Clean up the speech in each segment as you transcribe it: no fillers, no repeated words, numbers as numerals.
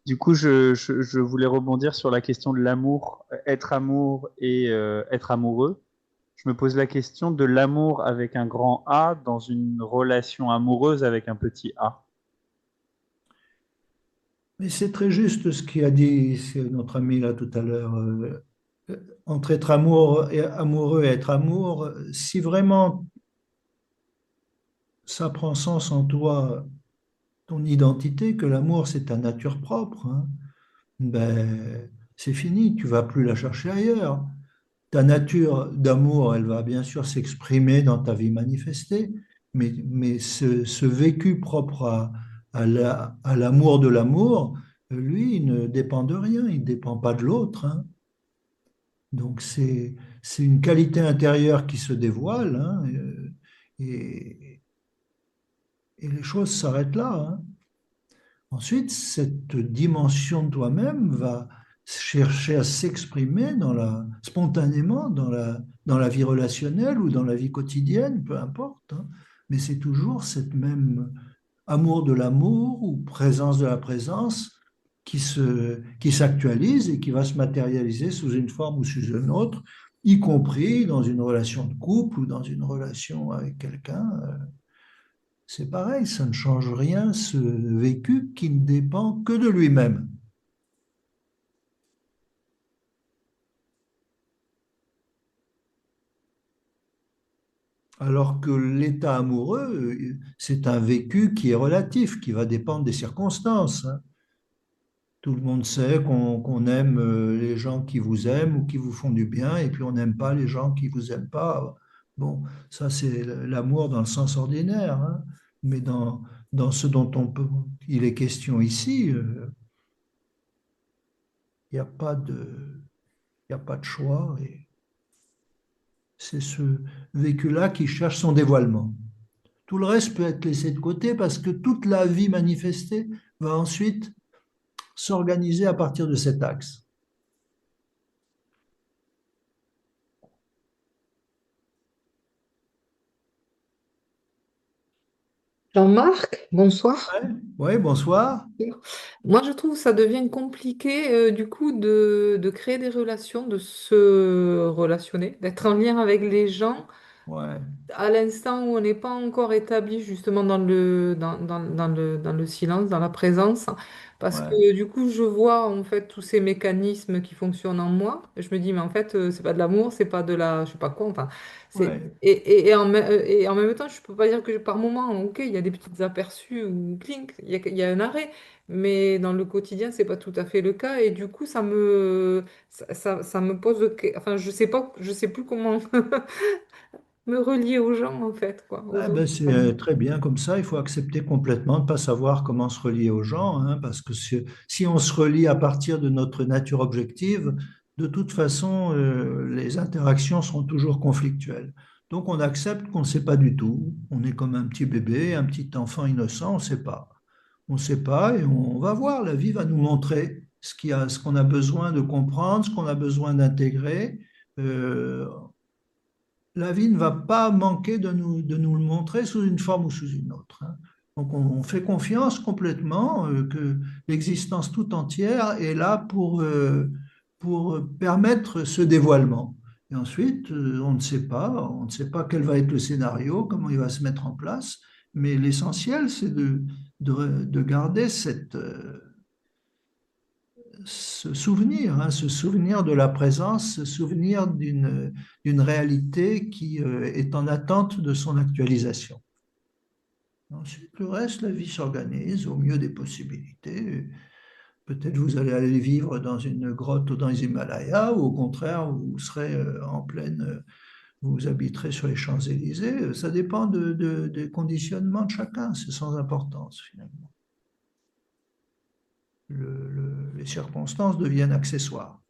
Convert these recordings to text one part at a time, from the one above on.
Du coup, je voulais rebondir sur la question de l'amour, être amour et être amoureux. Je me pose la question de l'amour avec un grand A dans une relation amoureuse avec un petit a. Mais c'est très juste ce qu'a dit notre ami là tout à l'heure. Entre être amoureux et être amour, si vraiment ça prend sens en toi, ton identité, que l'amour c'est ta nature propre, hein, ben, c'est fini, tu vas plus la chercher ailleurs. Ta nature d'amour, elle va bien sûr s'exprimer dans ta vie manifestée, mais ce vécu propre à l'amour de l'amour, lui, il ne dépend de rien, il ne dépend pas de l'autre, hein. Donc c'est une qualité intérieure qui se dévoile, hein, et, et les choses s'arrêtent là, hein. Ensuite, cette dimension de toi-même va chercher à s'exprimer spontanément dans la vie relationnelle ou dans la vie quotidienne, peu importe, hein. Mais c'est toujours cette même amour de l'amour ou présence de la présence qui s'actualise et qui va se matérialiser sous une forme ou sous une autre, y compris dans une relation de couple ou dans une relation avec quelqu'un. C'est pareil, ça ne change rien, ce vécu qui ne dépend que de lui-même. Alors que l'état amoureux, c'est un vécu qui est relatif, qui va dépendre des circonstances, hein. Tout le monde sait qu'on aime les gens qui vous aiment ou qui vous font du bien, et puis on n'aime pas les gens qui vous aiment pas. Bon, ça c'est l'amour dans le sens ordinaire, hein. Mais dans ce dont il est question ici, il n'y a pas il y a pas de choix. Et c'est ce vécu-là qui cherche son dévoilement. Tout le reste peut être laissé de côté parce que toute la vie manifestée va ensuite s'organiser à partir de cet axe. Jean-Marc, bonsoir. Ouais, ouais, bonsoir. Moi, je trouve que ça devient compliqué du coup de créer des relations, de se relationner, d'être en lien avec les gens Ouais, à l'instant où on n'est pas encore établi justement dans le silence, dans la présence, parce ouais, que du coup, je vois en fait tous ces mécanismes qui fonctionnent en moi, et je me dis, mais en fait, c'est pas de l'amour, c'est pas de la, je sais pas quoi, enfin, ouais. et en même temps, je peux pas dire que par moment, ok, il y a des petits aperçus ou clink, il y a un arrêt, mais dans le quotidien, c'est pas tout à fait le cas, et du coup, ça me pose, enfin, je sais plus comment me relier aux gens, en fait, quoi, aux Ah autres. ben c'est très bien comme ça. Il faut accepter complètement de ne pas savoir comment se relier aux gens, hein, parce que si on se relie à partir de notre nature objective, de toute façon, les interactions seront toujours conflictuelles. Donc on accepte qu'on ne sait pas du tout. On est comme un petit bébé, un petit enfant innocent, on ne sait pas. On ne sait pas et on va voir. La vie va nous montrer ce qu'on a besoin de comprendre, ce qu'on a besoin d'intégrer. Euh, la vie ne va pas manquer de nous le montrer sous une forme ou sous une autre, hein. Donc on fait confiance complètement que l'existence tout entière est là pour permettre ce dévoilement. Et ensuite, on ne sait pas quel va être le scénario, comment il va se mettre en place, mais l'essentiel, c'est de garder ce souvenir, hein, ce souvenir de la présence, ce souvenir d'une réalité qui est en attente de son actualisation. Ensuite, le reste, la vie s'organise au mieux des possibilités. Peut-être vous allez aller vivre dans une grotte ou dans les Himalayas, ou au contraire, vous serez en pleine, vous habiterez sur les Champs-Élysées. Ça dépend des conditionnements de chacun, c'est sans importance finalement. Les circonstances deviennent accessoires.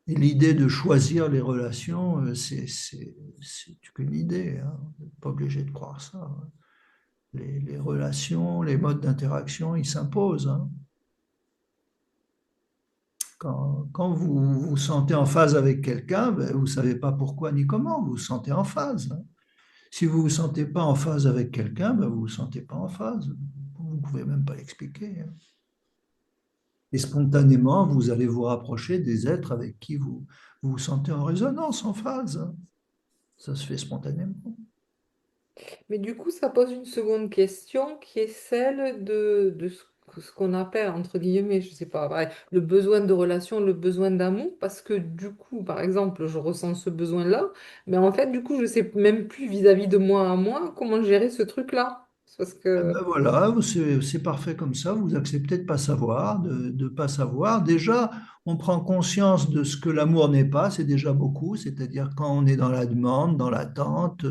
Et l'idée de choisir les relations, c'est qu'une idée, hein. Vous n'êtes pas obligé de croire ça, hein. Les relations, les modes d'interaction, ils s'imposent, hein. Quand vous vous sentez en phase avec quelqu'un, ben, vous ne savez pas pourquoi ni comment, vous vous sentez en phase, hein. Si vous ne vous sentez pas en phase avec quelqu'un, ben, vous ne vous sentez pas en phase. Vous ne pouvez même pas l'expliquer, hein. Et spontanément, vous allez vous rapprocher des êtres avec qui vous vous sentez en résonance, en phase. Ça se fait spontanément. Mais du coup, ça pose une seconde question qui est celle de ce qu'on appelle, entre guillemets, je sais pas, ouais, le besoin de relation, le besoin d'amour, parce que du coup, par exemple, je ressens ce besoin-là, mais en fait, du coup, je sais même plus vis-à-vis de moi à moi comment gérer ce truc-là. C'est parce Eh que ben voilà, c'est parfait comme ça. Vous acceptez de pas savoir, de pas savoir. Déjà, on prend conscience de ce que l'amour n'est pas, c'est déjà beaucoup. C'est-à-dire quand on est dans la demande, dans l'attente,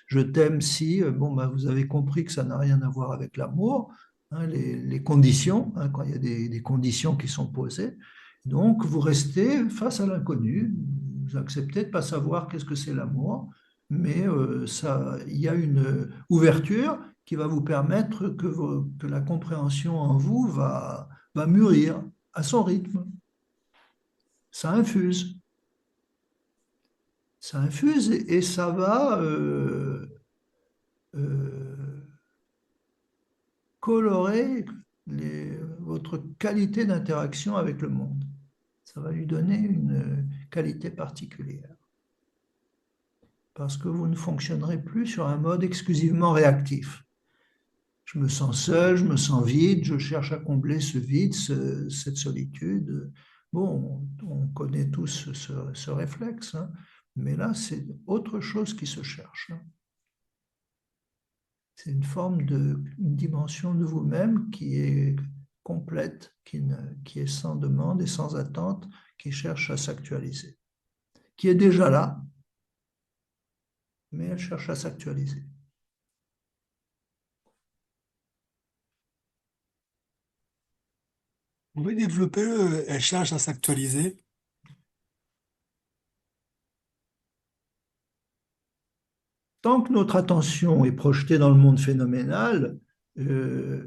je t'aime si, bon, bah, vous avez compris que ça n'a rien à voir avec l'amour, hein, les conditions, hein, quand il y a des conditions qui sont posées. Donc, vous restez face à l'inconnu. Vous acceptez de pas savoir qu'est-ce que c'est l'amour, mais ça, il y a une ouverture qui va vous permettre que la compréhension en vous va mûrir à son rythme. Ça infuse. Ça infuse et ça va euh, colorer votre qualité d'interaction avec le monde. Ça va lui donner une qualité particulière. Parce que vous ne fonctionnerez plus sur un mode exclusivement réactif. Je me sens seul, je me sens vide, je cherche à combler ce vide, cette solitude. Bon, on connaît tous ce réflexe, hein, mais là, c'est autre chose qui se cherche, hein. C'est une dimension de vous-même qui est complète, qui est sans demande et sans attente, qui cherche à s'actualiser, qui est déjà là, mais elle cherche à s'actualiser. On va développer, elle cherche à s'actualiser. Tant que notre attention est projetée dans le monde phénoménal, la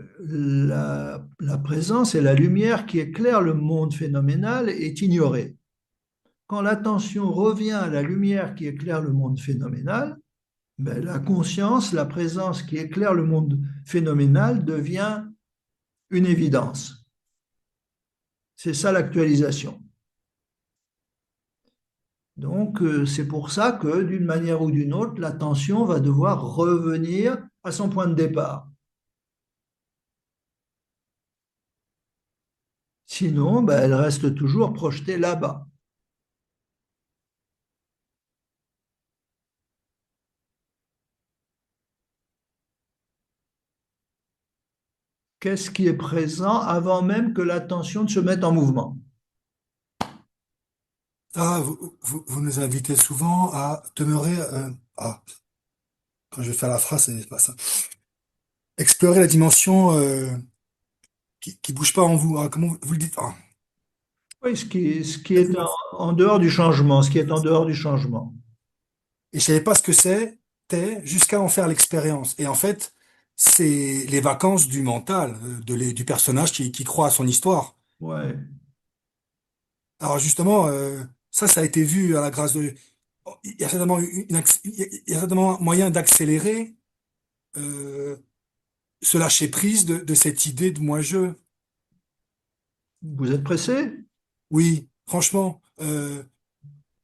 présence et la lumière qui éclaire le monde phénoménal est ignorée. Quand l'attention revient à la lumière qui éclaire le monde phénoménal, ben, la conscience, la présence qui éclaire le monde phénoménal devient une évidence. C'est ça l'actualisation. Donc, c'est pour ça que d'une manière ou d'une autre, l'attention va devoir revenir à son point de départ. Sinon, ben, elle reste toujours projetée là-bas. Qu'est-ce qui est présent avant même que l'attention ne se mette en mouvement? Ah, vous nous invitez souvent à demeurer, quand je vais faire la phrase, c'est pas ça. Explorer la dimension qui bouge pas en vous. Ah, comment vous le dites? Ah, Oui, ce qui la est dimension. en dehors du changement, ce qui est en dehors du changement. Et je savais pas ce que c'était jusqu'à en faire l'expérience. Et en fait, c'est les vacances du mental, du personnage qui croit à son histoire. Ouais. Alors justement, ça a été vu à la grâce de. Il y a certainement il y a certainement moyen d'accélérer euh, ce lâcher prise de cette idée de moi-je. Vous êtes pressé? Oui, franchement, je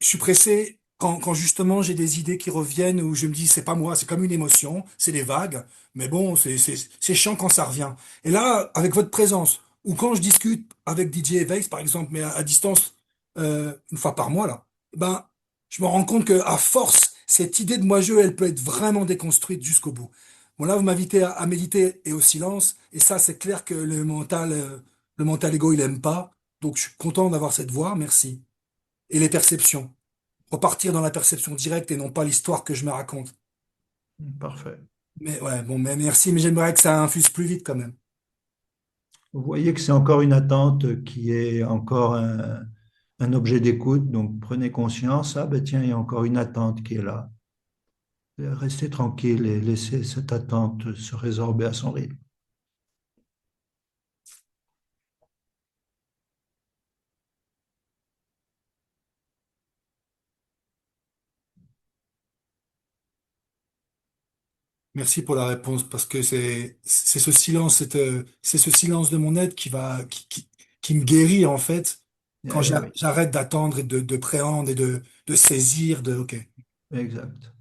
suis pressé quand justement j'ai des idées qui reviennent où je me dis c'est pas moi, c'est comme une émotion, c'est des vagues, mais bon, c'est chiant quand ça revient. Et là, avec votre présence, ou quand je discute avec DJ Vex, par exemple, mais à distance, une fois par mois, là, ben, je me rends compte que à force, cette idée de moi-je, elle peut être vraiment déconstruite jusqu'au bout. Bon, là, vous m'invitez à méditer et au silence, et ça, c'est clair que le mental égo, il aime pas. Donc, je suis content d'avoir cette voix, merci. Et les perceptions. Repartir dans la perception directe et non pas l'histoire que je me raconte. Parfait. Mais ouais, bon, mais merci, mais j'aimerais que ça infuse plus vite quand même. Vous voyez que c'est encore une attente qui est encore un objet d'écoute, donc prenez conscience, ah ben tiens, il y a encore une attente qui est là. Restez tranquille et laissez cette attente se résorber à son rythme. Merci pour la réponse parce que c'est ce silence, c'est ce silence de mon être qui me guérit, en fait, quand Eh oui, j'arrête d'attendre et de préhender et de saisir, OK. exact.